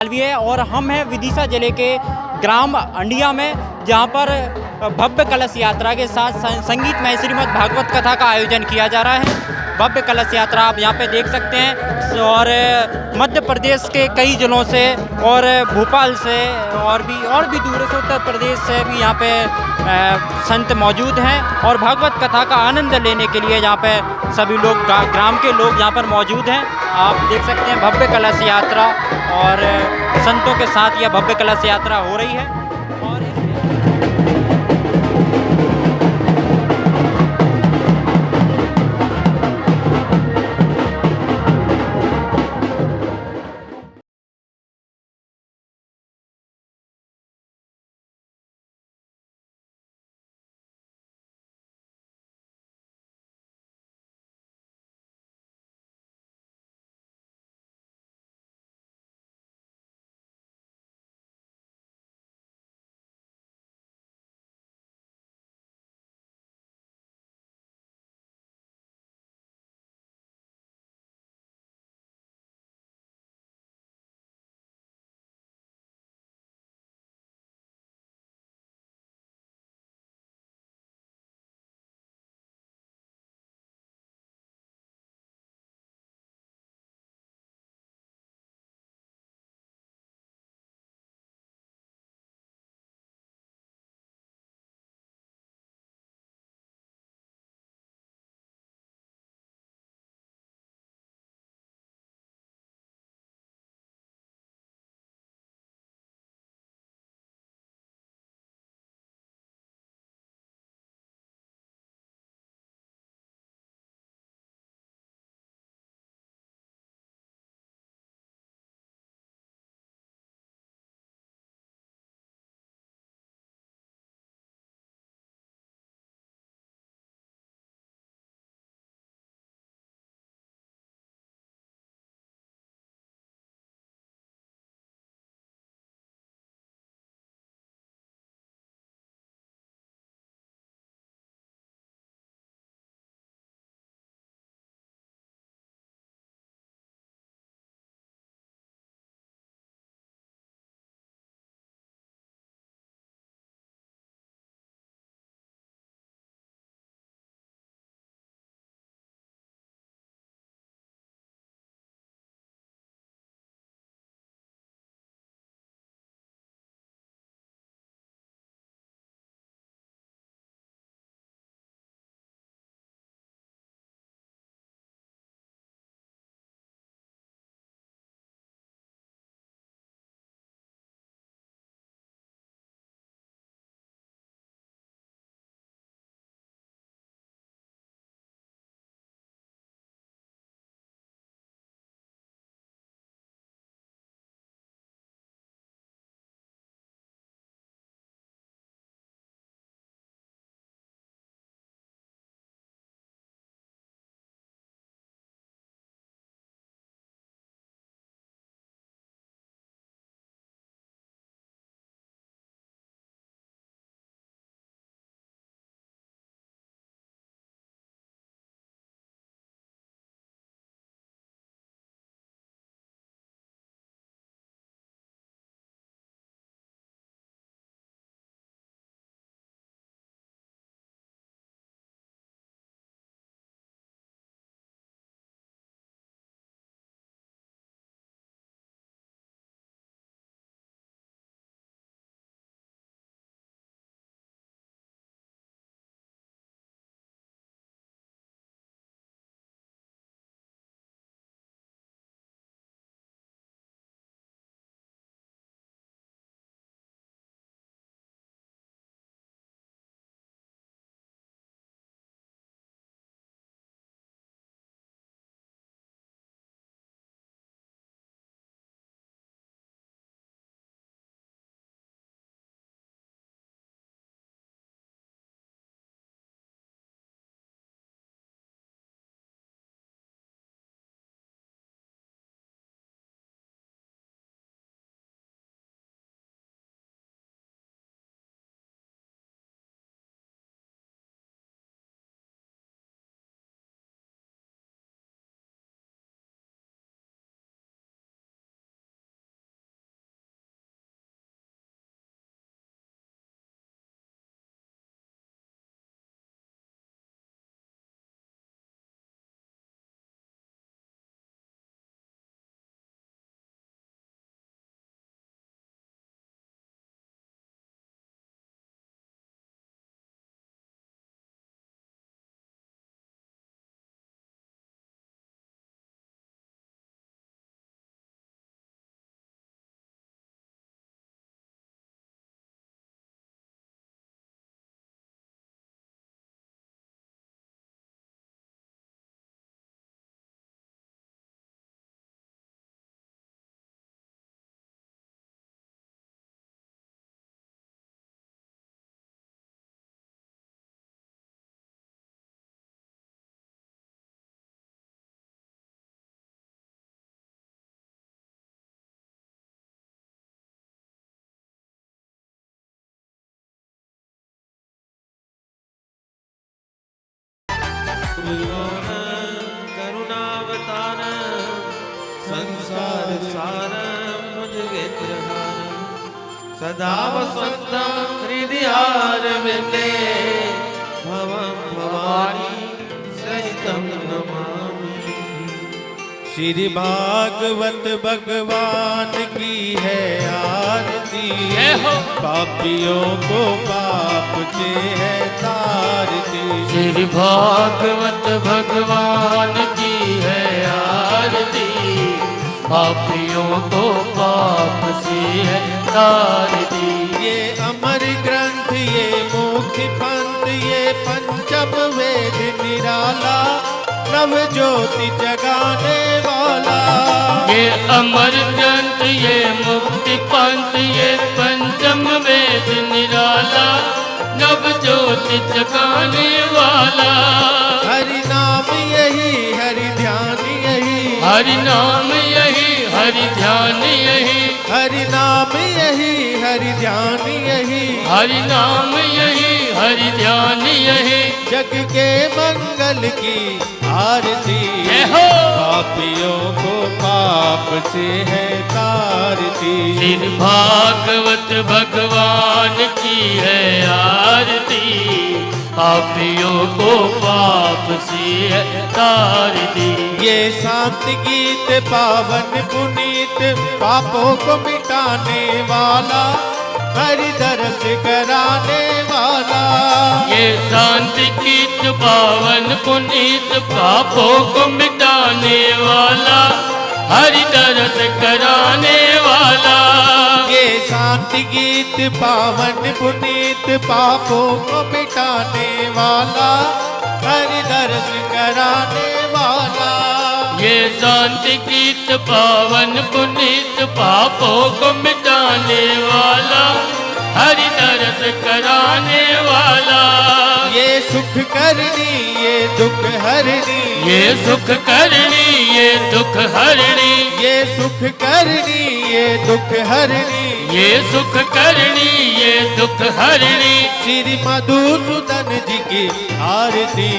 भी है और हम हैं विदिशा जिले के ग्राम अंडिया में, जहां पर भव्य कलश यात्रा के साथ संगीतमय श्रीमद् भागवत कथा का आयोजन किया जा रहा है। भव्य कलश यात्रा आप यहां पे देख सकते हैं और मध्य प्रदेश के कई जिलों से और भोपाल से और भी दूर से, उत्तर प्रदेश से भी यहां पे संत मौजूद हैं और भागवत कथा का आनंद लेने के लिए यहाँ पे सभी लोग ग्राम के लोग यहाँ पर मौजूद हैं। आप देख सकते हैं भव्य कलश यात्रा और संतों के साथ यह भव्य कलश यात्रा हो रही है। निर्गुणं करुणावतारं संसार सारं भुजगेन्द्रहारं सदा वसन्तं हृदयारविन्दे भवं भवानी सहितं नमामि। श्री भागवत भगवान की है आरती, पापियों को पाप से है तारती। श्री भागवत भगवान की है आरती, पापियों को पाप से है तारती। ये अमर ग्रंथ ये मुक्ति पंथ ये पंचम वेद निराला, नव ज्योति जगाने वाला। ये अमर ग्रंथ ये मुक्ति पंथ ये पंचम वेद निराला, नव ज्योति जगाने वाला। हरि नाम यही हरि ध्यान यही, हरि नाम यही हरि ध्यान यही, हरि नाम यही हरि ध्यान यही, हरि नाम यही हरि ध्यान यही। जग के मंगल की आरती, जय हो। पापियों को पाप से है तारती। श्री भागवत भगवान की है आरती, पापियों को पाप से है तारती। ये शांत गीत पावन पुनीत पापों को मिटाने वाला, हरि दरस कराने वाला। ये शांति गीत पावन पुनीत पापों को मिटाने वाला, हरि दरस कराने वाला। ये शांति गीत पावन पुनीत पापों को मिटाने वाला, हरि दरस कराने वाला। ये शांति गीत पावन पुनीत पापों को मिटाने वाला, हरि दरस कराने वाला। ये सुख करनी ये दुख हरनी, ये सुख करनी ये दुख हरणी, ये सुख करनी ये दुख हरनी, ये सुख करनी ये दुख हरणी। श्री मधुसूदन जी की आरती,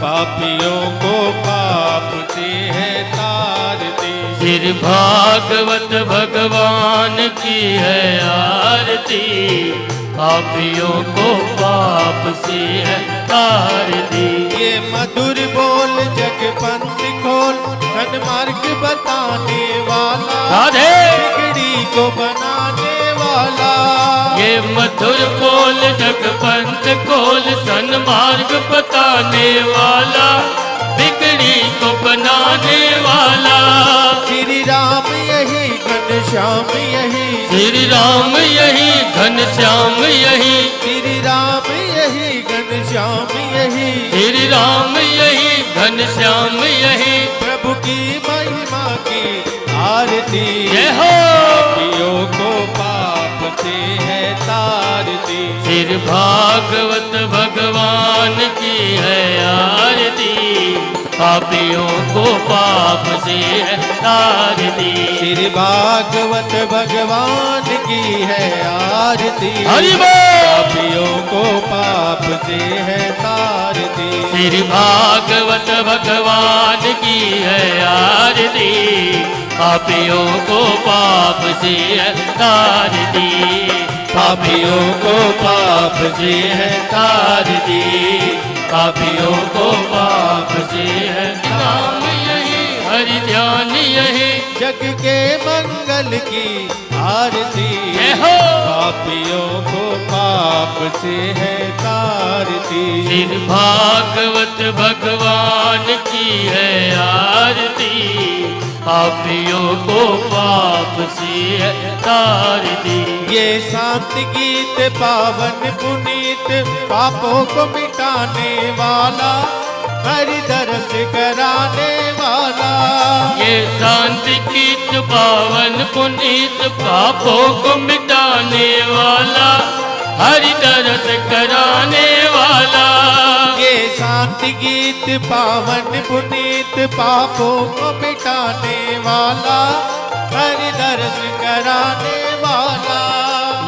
पापियों को पाप से है तारती। श्री भागवत भगवान की है आरती, पापियों को पाप से है तारती। ये मधुर बोल जग पंथ खोल, सन्मार्ग बताने वाला, राधे। बिगड़ी को बनाने वाला। ये मधुर बोल जग पंथ खोल, सन्मार्ग बताने वाला, बिगड़ी को बनाने वाला। श्री राम यही घनश्याम यही, श्री राम यही घनश्याम यही, श्री राम यही घनश्याम यही, श्री राम यही घनश्याम यही। प्रभु की महिमा की आरती, जय हो। पापियों को पाप से है तारती। श्री भागवत भगवान की है आरती, पापियों को पाप से है तारती। श्री भागवत भगवान की है आरती, हरि बोल। पापियों को पाप से है तारती। श्री भागवत भगवान की है आरती, पापियों को पाप से है तारती। पापियों को पाप से है तारती, पापियों को पाप से है। नाम यही हरि ध्यान यही, जग के मंगल की आरती, जय हो। पापियों को पाप से है तारती। श्री भागवत भगवान की है आरती, पापियों को पाप से है तारती। ये शांत गीत पावन पुनीत पापों को मिटाने वाला, हरि दरस कराने वाला। ये शांति गीत पावन पुनीत पापों को मिटाने वाला, हरि दरस कराने वाला। ये शांति गीत पावन पुनीत पापों को मिटाने वाला, हरि दरस कराने वाला।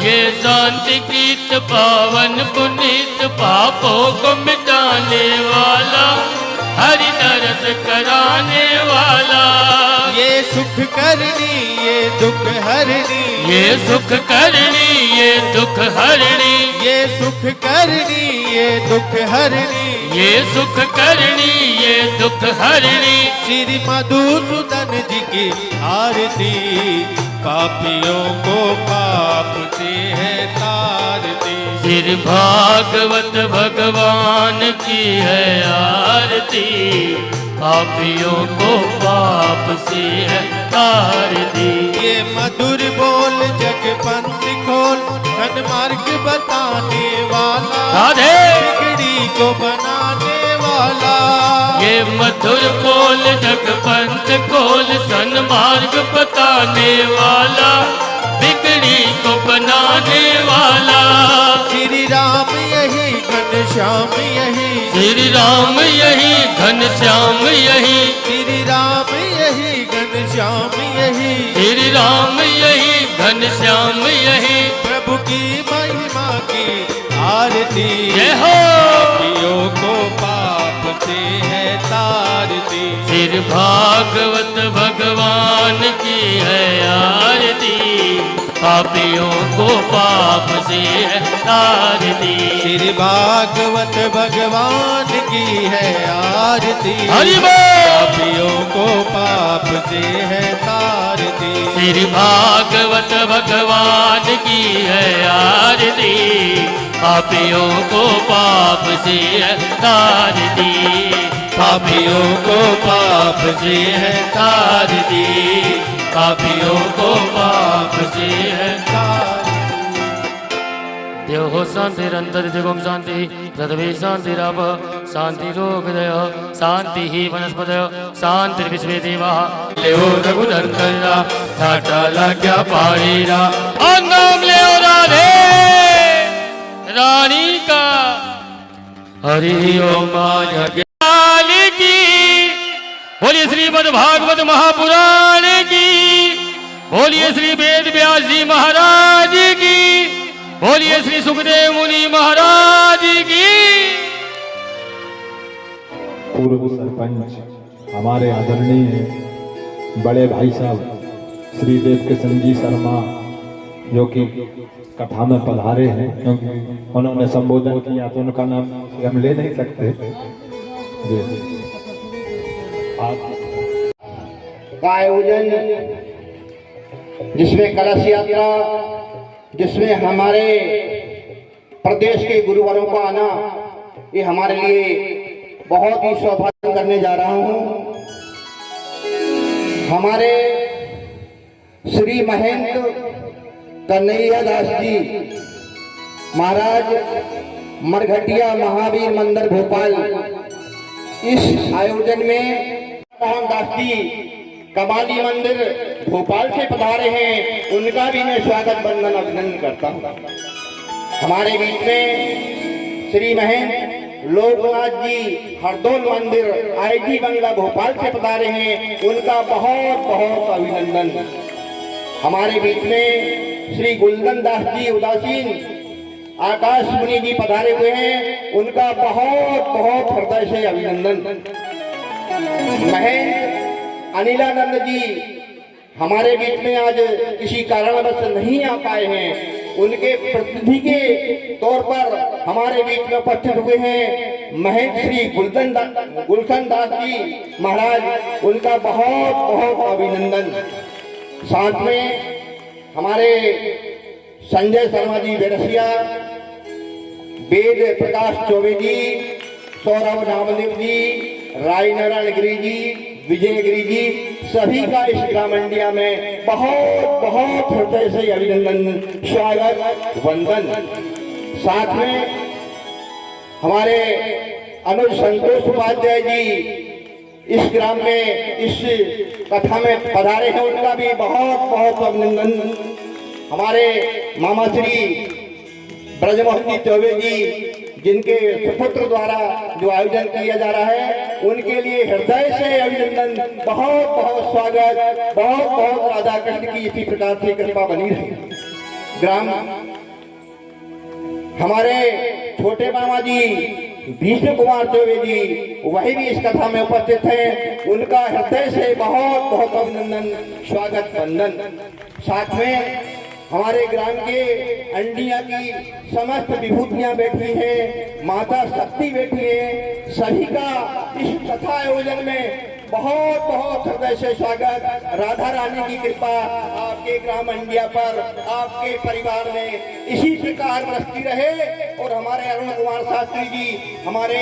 ये शांति गीत पावन पुनीत पापों को मिटाने वाला, हरि दरस कराने वाला। ये सुख करनी ये दुख हरनी, ये सुख करनी ये दुख हरणी, ये सुख करनी ये दुख हरनी, ये सुख करनी ये दुख हरणी। श्री मधुसूदन जी की आरती, पापियों को पाप से है तारती। श्री भागवत भगवान की है आरती, पापियों को पाप से है तारती। ये मधुर बोल जग पंथ खोल, सन्मार्ग बताने वाला, राधे बिगड़ी को बनाने वाला। ये मधुर बोल जग पंथ खोल, सन्मार्ग बताने वाला, बिगड़ी को बनाने वाला। श्री राम यही घनश्याम यही, श्री राम यही घनश्याम यही, श्री राम यही घनश्याम यही, श्री राम यही घनश्याम यही। प्रभु की महिमा की आरती, जय हो। पापियों को पाप से है तारती। श्री भागवत भगवान की है आरती, पापियों को पाप से है तारती। श्री भागवत भगवान की है आरती, हरि बोल। पापियों को पाप से है तारती। श्री भागवत भगवान की है आरती, पापियों को पाप से है तारती, पापियों को पाप से है तारती, पापियों को पाप से है। देव हो शांति अंतर जगम शांति, पृथ्वी शांति राप शांति रोगदय, शांति ही वनस्पतय, शांति विश्व देवा। ले रघुनंदना ठाटा लाग्या पारीरा, अंगम ले राधे रानी का। हरि ओम काली की, बोलिए श्रीमद् भागवत महापुराण की, बोलिए श्री वेद व्यास जी महाराज की, बोलिए श्री सुखदेव मुनि महाराज की। पूर्व सरपंच हमारे आदरणीय बड़े भाई साहब श्री देव किशन जी शर्मा, जो कि कथा में पधारे हैं, क्योंकि उन्होंने संबोधन किया तो उनका नाम हम ले नहीं सकते। का आयोजन, जिसमें कलश यात्रा, जिसमें हमारे प्रदेश के गुरुवरों का आना, ये हमारे लिए बहुत ही सौभाग्य करने जा रहा हूँ। हमारे श्री महेंद्र कन्हैया दास जी महाराज मरघटिया महावीर मंदिर भोपाल, इस आयोजन में मोहन दास जी कबाली मंदिर भोपाल से पधारे हैं, उनका भी मैं स्वागत वंदन अभिनंदन करता हूँ। हमारे बीच में श्री महेंद्र लोकनाथ जी हरदोल मंदिर आईजी बंगला भोपाल से पधारे हैं, उनका बहुत बहुत अभिनंदन। हमारे बीच में श्री गुलदन दास जी उदासीन आकाश मुनि जी पधारे हुए हैं, उनका बहुत बहुत हृदय से अभिनंदन। महेंद्र अनिलानंद जी हमारे बीच में आज किसी कारणवश नहीं आ पाए हैं, उनके प्रतिनिधि के तौर पर हमारे बीच में उपस्थित हुए हैं महेंद्र श्री गुलशन दास जी महाराज, उनका बहुत बहुत अभिनंदन। साथ में हमारे संजय शर्मा जी बेरसिया, वेद प्रकाश चौबे जी, सौरभ नामदेव जी, राय नारायण गिरी जी, विजय गिरी जी, सभी का इस ग्राम इंडिया में बहुत बहुत हृदय से अभिनंदन, स्वागत वंदन। साथ में हमारे अनुज संतोष उपाध्याय जी इस ग्राम में इस कथा में पधारे हैं, उनका भी बहुत बहुत अभिनंदन। हमारे मामा श्री ब्रजमोहन जी चौबे जी, जिनके सुपुत्र द्वारा जो आयोजन किया जा रहा है, उनके लिए हृदय से अभिनंदन, बहुत बहुत स्वागत, बहुत बहुत राधा कृष्ण की इसी प्रकार से कृपा बनी रही। ग्राम हमारे छोटे मामा जी भीष्म कुमार चौबे जी, वही भी इस कथा में उपस्थित हैं। उनका हृदय से बहुत बहुत अभिनंदन, स्वागत, वंदन। साथ में हमारे ग्राम के अंडिया की समस्त विभूतियां बैठी हैं, माता शक्ति बैठी है। सभी का इस कथा आयोजन में बहुत बहुत हृदय से स्वागत। राधा रानी की कृपा आपके ग्राम अंडिया पर, आपके परिवार में इसी प्रकार बरसती रहे और हमारे अरुण कुमार शास्त्री जी, हमारे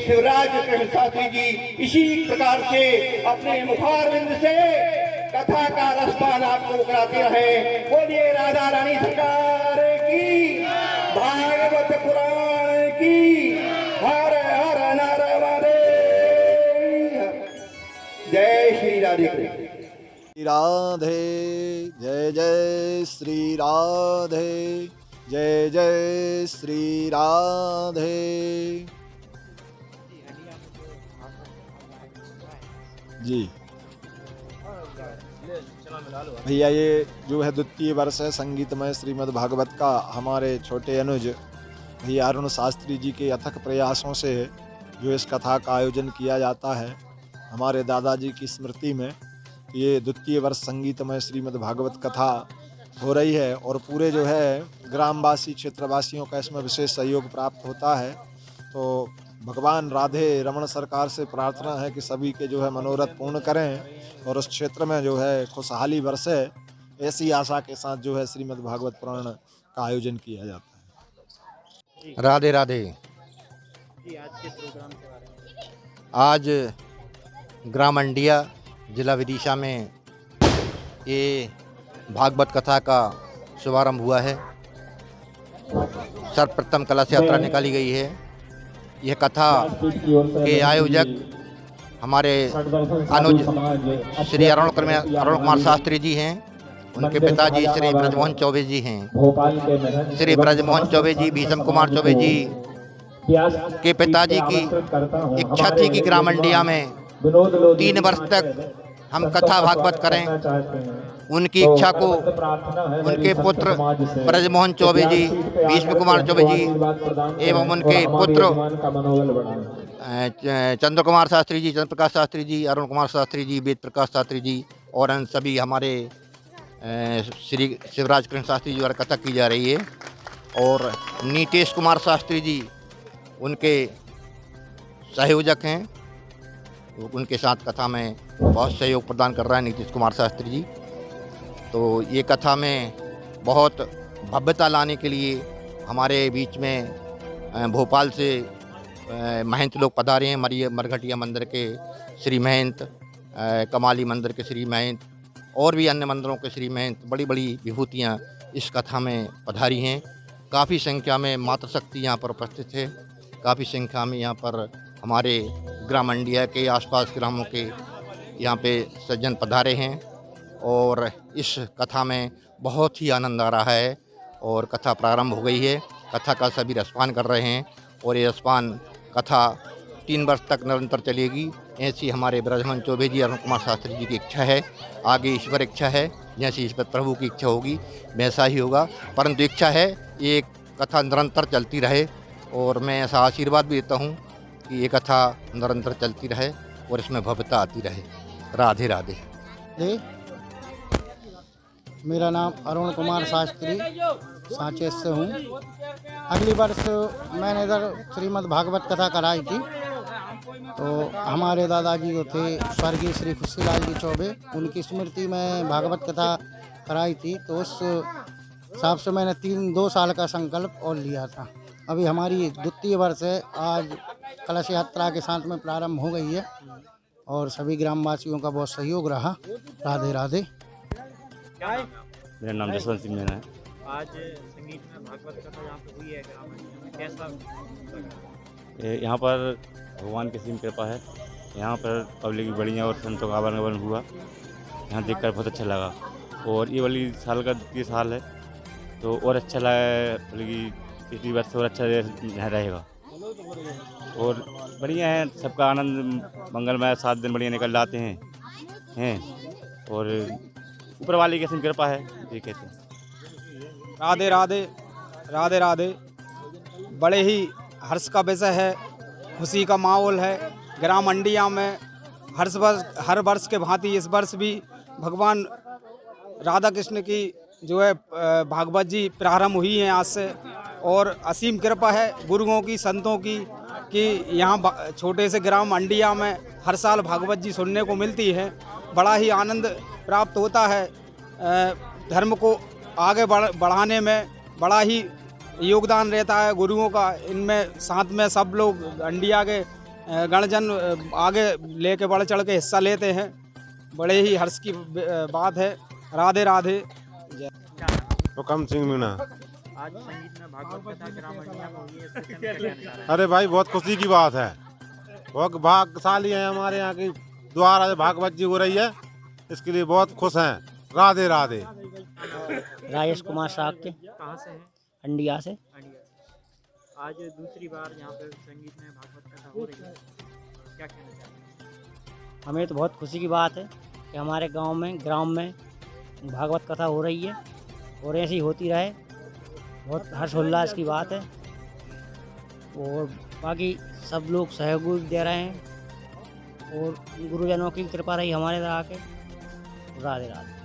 शिवराज कृष्ण शास्त्री जी इसी प्रकार से अपने मुखारविंद से कथा का रसपान आपको कराते रहे। बोलिए राधा रानी सरकार की, भागवत पुराण की, हर हर नारायण, जय श्री राधे कृष्ण। राधे, जय जय श्री राधे, जय जय श्री राधे। जी भैया, ये जो है द्वितीय वर्ष है संगीतमय श्रीमद् भागवत का। हमारे छोटे अनुज भैया अरुण शास्त्री जी के अथक प्रयासों से जो इस कथा का आयोजन किया जाता है हमारे दादाजी की स्मृति में, ये द्वितीय वर्ष संगीतमय श्रीमद् भागवत कथा हो रही है और पूरे जो है ग्रामवासी क्षेत्रवासियों का इसमें विशेष सहयोग प्राप्त होता है। तो भगवान राधे रमण सरकार से प्रार्थना है कि सभी के जो है मनोरथ पूर्ण करें और उस क्षेत्र में जो है खुशहाली बरसे, ऐसी आशा के साथ जो है श्रीमद् भागवत पुराण का आयोजन किया जाता है। राधे राधे। आज ग्राम अंडिया जिला विदिशा में ये भागवत कथा का शुभारंभ हुआ है। सर्वप्रथम कलश यात्रा निकाली गई है। यह कथा के आयोजक हमारे अनुज श्री अरुण कुमार शास्त्री जी हैं। उनके पिताजी श्री ब्रजमोहन चौबे जी हैं। श्री ब्रजमोहन चौबे जी भीष्म कुमार चौबे जी के पिताजी की इच्छा थी कि ग्राम अंडिया में 3 वर्ष तक हम कथा भागवत करें। उनकी इच्छा को उनके पुत्र ब्रजमोहन चौबे जी, भीष्म कुमार चौबे जी एवं उनके पुत्र चंद्र कुमार शास्त्री जी, चंद्र प्रकाश शास्त्री जी, अरुण कुमार शास्त्री जी, वेद प्रकाश शास्त्री जी और अन्य सभी हमारे श्री शिवराज कृष्ण शास्त्री जी द्वारा कथा की जा रही है। और नीतेश कुमार शास्त्री जी उनके सहयोजक हैं। उनके साथ कथा में बहुत सहयोग प्रदान कर रहा है नीतीश कुमार शास्त्री जी। तो ये कथा में बहुत भव्यता लाने के लिए हमारे बीच में भोपाल से महंत लोग पधारे हैं। मरघटिया मंदिर के श्री महंत, कमाली मंदिर के श्री महंत और भी अन्य मंदिरों के श्री महंत, बड़ी बड़ी विभूतियाँ इस कथा में पधारी हैं। काफ़ी संख्या में मातृशक्ति यहाँ पर उपस्थित है। काफ़ी संख्या में यहाँ पर हमारे ग्राम अंडिया के आसपास ग्रामों के यहाँ पे सज्जन पधारे हैं और इस कथा में बहुत ही आनंद आ रहा है। और कथा प्रारंभ हो गई है। कथा का सभी रसपान कर रहे हैं और ये रसपान कथा 3 वर्ष तक निरंतर चलेगी। ऐसी हमारे ब्रजमोहन चौबे जी, अरुण कुमार शास्त्री जी की इच्छा है। आगे ईश्वर इच्छा है, जैसी ईश्वर प्रभु की इच्छा होगी वैसा ही होगा। परंतु इच्छा है ये कथा निरंतर चलती रहे और मैं ऐसा आशीर्वाद भी देता हूँ कि ये कथा निरंतर चलती रहे और इसमें भव्यता आती रहे। राधे राधे। मेरा नाम अरुण कुमार शास्त्री सांचे से हूँ। अगली वर्ष मैंने इधर श्रीमद् भागवत कथा कराई थी। तो हमारे दादाजी जो थे स्वर्गीय श्री खुशीलाल जी चौबे, उनकी स्मृति में भागवत कथा कराई थी। तो उस हिसाब से मैंने 2 साल का संकल्प और लिया था। अभी हमारी द्वितीय वर्ष है। आज कलश यात्रा के साथ में प्रारंभ हो गई है और सभी ग्रामवासियों का बहुत सहयोग रहा। राधे राधे। मेरा नाम जसवंत सिंह मीना है। आज संगीत में भागवत कथा यहाँ पे हुई है ग्राम में, कैसा लगा? यहाँ पर भगवान की सीम कृपा है। यहाँ पर पब्लिक भी बढ़िया और संतों का आवागमन हुआ। यहाँ देखकर बहुत अच्छा लगा। और ये वाली साल का 2 साल है तो और अच्छा लगा, बल्कि इसी वर्ष और अच्छा रहेगा। और बढ़िया है, सबका आनंद मंगलमय 7 दिन बढ़िया निकल जाते हैं और ऊपर वाले की कृपा है, ये कहते हैं। राधे राधे। राधे राधे। बड़े ही हर्ष का विषय है खुशी का माहौल है। ग्राम अंडिया में हर वर्ष के भांति इस वर्ष भी भगवान राधा कृष्ण की जो है भागवत जी प्रारंभ हुई हैं आज से, और असीम कृपा है गुरुओं की, संतों की, कि यहाँ छोटे से ग्राम अंडिया में हर साल भागवत जी सुनने को मिलती है। बड़ा ही आनंद प्राप्त होता है। धर्म को आगे बढ़ाने में बड़ा ही योगदान रहता है गुरुओं का। इनमें साथ में सब लोग अंडिया के गणजन आगे लेके बढ़ चढ़ के हिस्सा लेते हैं। बड़े ही हर्ष की बात है। राधे राधे। हुकम सिंह मीणा। आज संगीत में भागवत कथा ग्राम अंडिया में हुई है, इससे क्या कहना चाह रहे हैं? अरे भाई बहुत खुशी की बात है। बहुत भाग्यशाली है हमारे यहाँ की द्वारा जो भागवत जी हो रही है, इसके लिए बहुत खुश हैं। राधे राधे। राजेश कुमार साहब के। कहाँ से हैं? अंडिया से। आज दूसरी बार यहाँ पे संगीत में भागवत कथा हो रही है, क्या कहना चाहते हैं? हमें तो बहुत खुशी की बात है कि हमारे गांव में, ग्राम में भागवत कथा हो रही है और ऐसी होती रहे। बहुत हर्षोल्लास की बात है और बाकी सब लोग सहयोग दे रहे हैं और गुरुजनों की कृपा रही हमारे तरह के। राधे राधे।